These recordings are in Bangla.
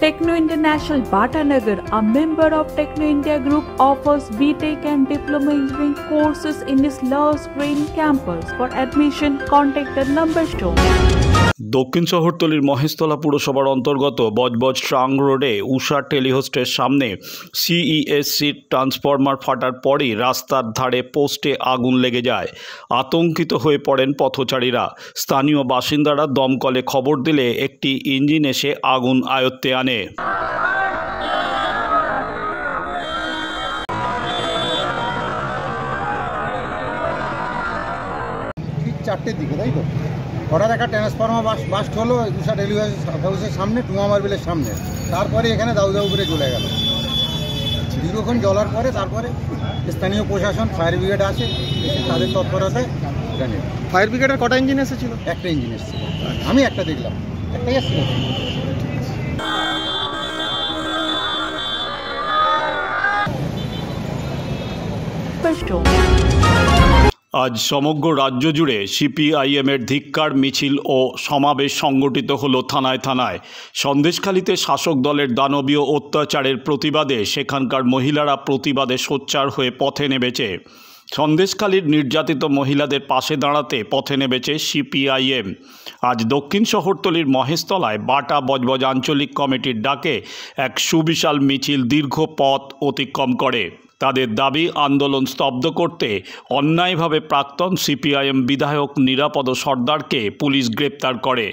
Techno International Bhatanagar, a member of Techno India Group, offers BTech and Diploma Engineering courses in its Love Green campus. For admission, contact the number shown. দক্ষিণ শহরতলির মহেশতলা পুরসভার অন্তর্গত বজবজ ট্রাং রোডে উষা টেলিহোস্টের সামনে সিইএসসি ট্রান্সফরমার ফাটার পরই রাস্তার ধারে পোস্টে আগুন লেগে যায়। আতঙ্কিত হয়ে পড়েন পথচারীরা। স্থানীয় বাসিন্দারা দমকলে খবর দিলে একটি ইঞ্জিন এসে আগুন আয়ত্তে আনে। চারটের দিকে তাই তো হঠাৎ একটা ট্রান্সফরমার বাস্ট হলো উষা টেলি হাউসের সামনে, টুমা মার্বেলের সামনে। তারপরে এখানে দাউ দাউ করে জ্বলে গেল। দীর্ঘক্ষণ জ্বলার পরে তারপরে স্থানীয় প্রশাসন, ফায়ার ব্রিগেড আছে, তাদের তৎপরতায় জানি। ফায়ার ব্রিগেডের কটা ইঞ্জিন এসেছিল? একটা ইঞ্জিন এসেছিল, আমি একটা দেখলাম, একটাই এসেছিল। আজ সমগ্র রাজ্য জুড়ে সিপিআইএমের ধিক্কার মিছিল ও সমাবেশ সংগঠিত হলো থানায় থানায়। সন্দেশখালীতে শাসক দলের দানবীয় অত্যাচারের প্রতিবাদে সেখানকার মহিলারা প্রতিবাদে সোচ্চার হয়ে পথে নেমেছে। সন্দেশখালীর নির্যাতিত মহিলাদের পাশে দাঁড়াতে পথে নেমেছে সিপিআইএম। আজ দক্ষিণ শহরতলির মহেশতলায় বাটা বজবজ আঞ্চলিক কমিটির ডাকে এক সুবিশাল মিছিল দীর্ঘ পথ অতিক্রম করে। তাদের দাবি, আন্দোলন স্তব্ধ করতে অন্যায়ভাবে প্রাক্তন সিপিআইএম বিধায়ক নিরাপদ সর্দারকে পুলিশ গ্রেপ্তার করে।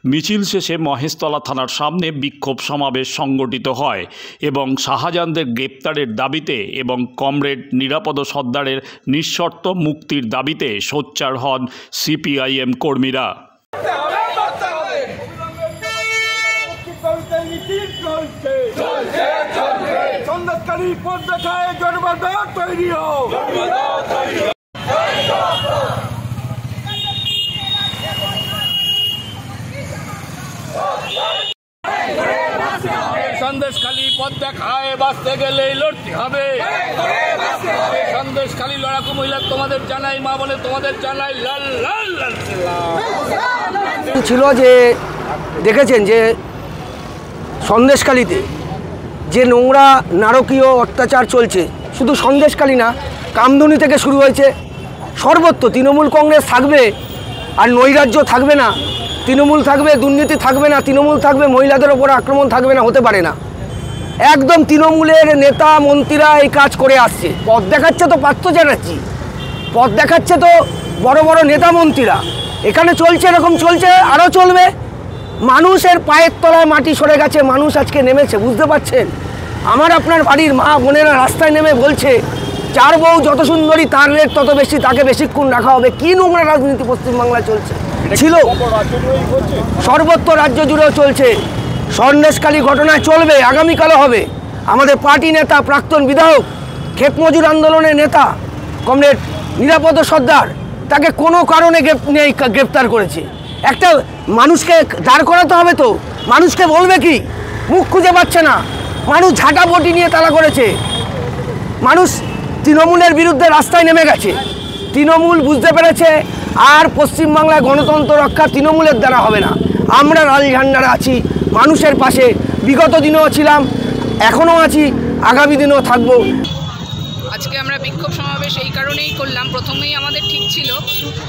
মিছিল শেষে মহেশতলা থানার সামনে বিক্ষোভ সমাবেশ সংগঠিত হয় এবং শাহজাহানদের গ্রেপ্তারের দাবিতে এবং কমরেড নিরাপদ সর্দারের নিঃশর্ত মুক্তির দাবিতে সোচ্চার হন সিপিআইএম কর্মীরা। সন্দেশখালী পথ দেখায় জনবাদা তৈরি হোক। সন্দেশখালী পথ দেখায় বাঁচতে গেলেই লড়তে হবে। সন্দেশখালী লড়াকু মহিলা তোমাদের জানাই, মা বলে তোমাদের জানাই, লাল লাল লাল ছিল। যে দেখেছেন যে সন্দেশখালীতে যে নোংরা নারকীয় অত্যাচার চলছে, শুধু সন্দেশখালী না, কামদুনি থেকে শুরু হয়েছে। সর্বত্র তৃণমূল কংগ্রেস থাকবে আর নৈরাজ্য থাকবে না, তৃণমূল থাকবে দুর্নীতি থাকবে না, তৃণমূল থাকবে মহিলাদের ওপর আক্রমণ থাকবে না, হতে পারে না। একদম তৃণমূলের নেতা মন্ত্রীরা এই কাজ করে আসছে। পথ দেখাচ্ছে তো পার্থ চ্যাটার্জি, পথ দেখাচ্ছে তো বড় বড় নেতা মন্ত্রীরা। এখানে চলছে, এরকম চলছে, আরও চলবে। মানুষের পায়ের তলায় মাটি সরে গেছে, মানুষ আজকে নেমেছে, বুঝতে পারছেন? আমার আপনার বাড়ির মা বোনেরা রাস্তায় নেমে বলছে, চার বউ যত সুন্দরী তার রেট তত বেশি, তাকে বেশিক্ষণ রাখা হবে। কী নোংরা রাজনীতি পশ্চিমবাংলায় চলছে, ছিল সর্বত্র রাজ্য জুড়েও চলছে। সন্দেশখালী ঘটনায় চলবে, আগামীকালও হবে। আমাদের পার্টি নেতা, প্রাক্তন বিধায়ক, ক্ষেত মজুর আন্দোলনের নেতা কমরেড নিরাপদ সর্দার, তাকে কোনো কারণে গ্রেপ্তার করেছে। একটা মানুষকে দাঁড় করাতে হবে তো, মানুষকে বলবে কি? মুখ খুঁজে পাচ্ছে না। মানুষ ঝাঁটা বটি নিয়ে তাড়া করেছে। মানুষ তৃণমূলের বিরুদ্ধে রাস্তায় নেমে গেছে। তৃণমূল বুঝতে পেরেছে আর পশ্চিমবাংলায় গণতন্ত্র রক্ষা তৃণমূলের দ্বারা হবে না। আমরা লাল ঝান্ডারা আছি মানুষের পাশে, বিগত দিনেও ছিলাম, এখনও আছি, আগামী দিনেও থাকবো। আজকে আমরা বিক্ষোভ সমাবেশ এই কারণেই করলাম। প্রথমেই আমাদের ঠিক ছিল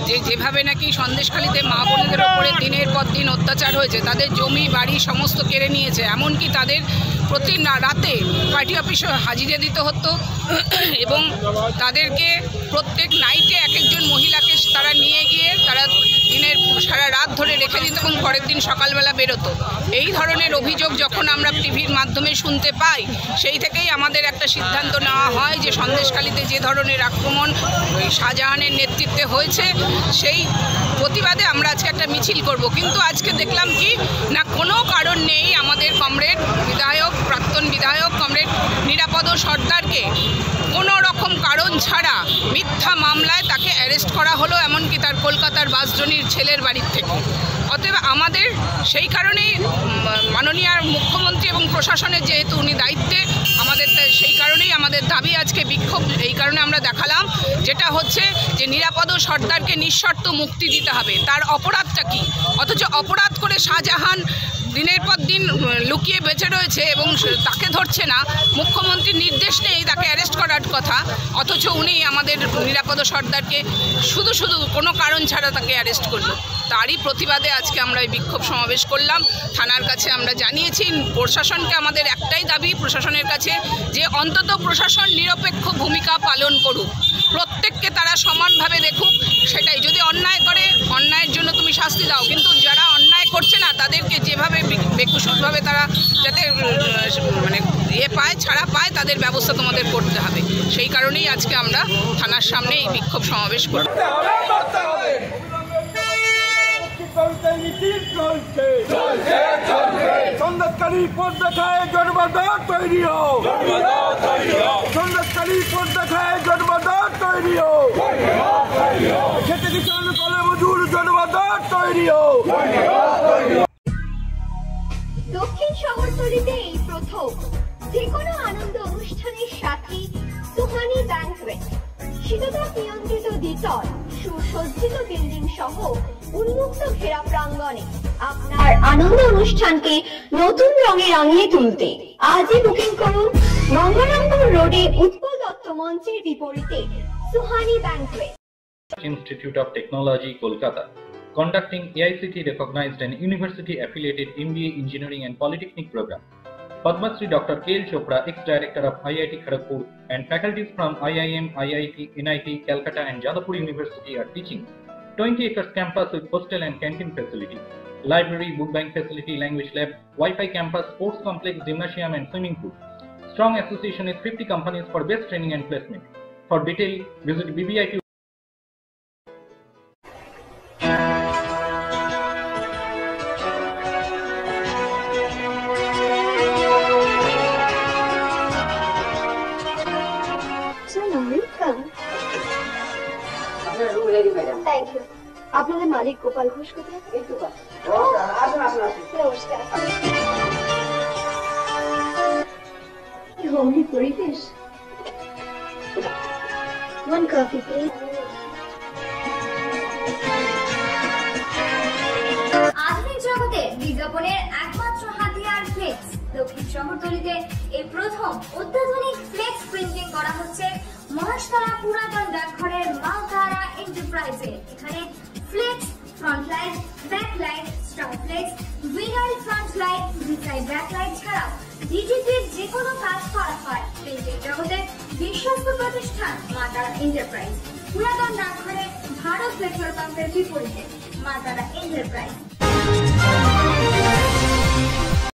যে যেভাবে নাকি সন্দেশখালীতে মা বোনেদের ওপরে দিনের পর দিন অত্যাচার হয়েছে, তাদের জমি বাড়ি সমস্ত কেড়ে নিয়েছে, এমনকি তাদের প্রতি রাতে পার্টি অফিসে হাজিরা দিতে হতো এবং তাদেরকে প্রত্যেক নাইটে এক একজন মহিলাকে তারা নিয়ে গিয়ে তারা দিনের সারা রাত ধরে রেখে দিত এবং পরের দিন সকালবেলা বেরোতো। এই ধরনের অভিযোগ যখন আমরা টিভির মাধ্যমে শুনতে পাই, সেই থেকেই আমাদের একটা সিদ্ধান্ত নেওয়া হয় যে সন্দেশখালীতে যে ধরনের আক্রমণ শাহজাহানের নেতৃত্বে হয়েছে, সেই প্রতিবাদে আমরা আজকে একটা মিছিল করব। কিন্তু আজকে দেখলাম কি না, কোনো কারণ নেই আমাদের কমরেড বিধায়ক, প্রাক্তন বিধায়ক কমরেড নিরাপদ সর্দারকে কোনো রকম কারণ ছাড়া মিথ্যা মামলায় তাকে অ্যারেস্ট করা হলো, এমনকি তার কলকাতার বাসজনির ছেলের বাড়ির থেকে। অতএব আমাদের সেই কারণেই মাননীয় মুখ্যমন্ত্রী এবং প্রশাসনের যেহেতু উনি দায়িত্বে, আমাদের সেই কারণেই আমাদের দাবি আজকে বিক্ষোভ এই কারণে আমরা দেখালাম, যেটা হচ্ছে যে নিরাপদ সর্দারকে নিঃশর্ত মুক্তি দিতে হবে। তার অপরাধটা কি? অথচ অপরাধ করে শাহজাহান দিনের পর দিন লুকিয়ে বেঁচে রয়েছে এবং তাকে ধরছে না, মুখ্যমন্ত্রীর নির্দেশ নেই তাকে অ্যারেস্ট করার কথা, অথচ উনি আমাদের নিরাপদ সর্দারকে শুধু কোনো কারণ ছাড়া তাকে অ্যারেস্ট করলো। তারই প্রতিবাদে আজকে আমরা এই বিক্ষোভ সমাবেশ করলাম। থানার কাছে আমরা জানিয়েছি, প্রশাসনকে আমাদের একটাই দাবি প্রশাসনের কাছে, যে অন্তত প্রশাসন নিরপেক্ষ ভূমিকা পালন করুক, প্রত্যেককে তারা সমানভাবে দেখুক। সেটাই, যদি অন্যায় করে অন্যায়ের জন্য তুমি শাস্তি দাও, কিন্তু যারা অন্যায় করছে না তাদেরকে যেভাবে বেকসুরভাবে তারা যাতে মানে পায়, ছাড়া পায়, তাদের ব্যবস্থা তোমাদের করতে হবে। সেই কারণেই আজকে আমরা থানার সামনে এই বিক্ষোভ সমাবেশ করি। সন্দেশকারী পথ দেখায় জনবাদার তৈরি হোক, সন্দেশকারী পথ দেখায় জনবাদার তৈরি হোক, খেতে কিষান কলে মজুর জনবাদার তৈরি হোক। দক্ষিণ শহরতলিতে এই প্রথম যে কোনো আনন্দ অনুষ্ঠানের সাথে সুহানি ব্যাংকুয়েট, শীততাপ নিয়ন্ত্রিত দ্বিতল, সুসজ্জিত বিল্ডিং সহ উন্মুক্ত ঘেরা প্রাঙ্গণে আপনার আনন্দ অনুষ্ঠানকে নতুন রঙে রাঙিয়ে তুলতে আজই বুকিং করুন গঙ্গারামপুর রোডে উৎপল দত্ত মঞ্চের বিপরীতে Suhani banquet. Institute of Technology, Kolkata, conducting AICT recognized and university affiliated MBA Engineering and Polytechnic program. Padma Shri Dr. K.L. Chopra, ex-director of IIT Kharagpur, and faculties from IIM, IIT, NIT, Calcutta and Jadavpur University are teaching. 20 acres campus with hostel and canteen facility, library, book bank facility, language lab, Wi-Fi campus, sports complex, gymnasium and swimming pool. Strong association with 50 companies for best training and placement. For detail, visit BBIT. Thank you. আপনাদের মালিক গোপাল ঘোষ কোথায়? নমস্কার। হোমলি পরিবেশ। One coffee, please. আধুনিক জগতে বিজ্ঞাপনের একমাত্র হাতিয়ার ফ্লেক্স। দক্ষিণ শহরতলিতে এই প্রথম অত্যাধুনিক ফ্লেক্স প্রিন্টিং করা হচ্ছে মহাশতলা পুরাতন ডাকঘরের মালতারা এন্টারপ্রাইজে। এখানে flex, front light, back light, star flex, vinyl front light, ভিসাইড ব্যাক লাইট ছাড়াও ডিজিটির যে কোনো কাজ করা হয়। প্রিন্টিং জগতে বিশ্বস্ত প্রতিষ্ঠান মালতারা এন্টারপ্রাইজ, পুরাতন ডাকঘরে ভারত পেট্রোল পাম্পের বিপরীতে মালতারা এন্টারপ্রাইজ।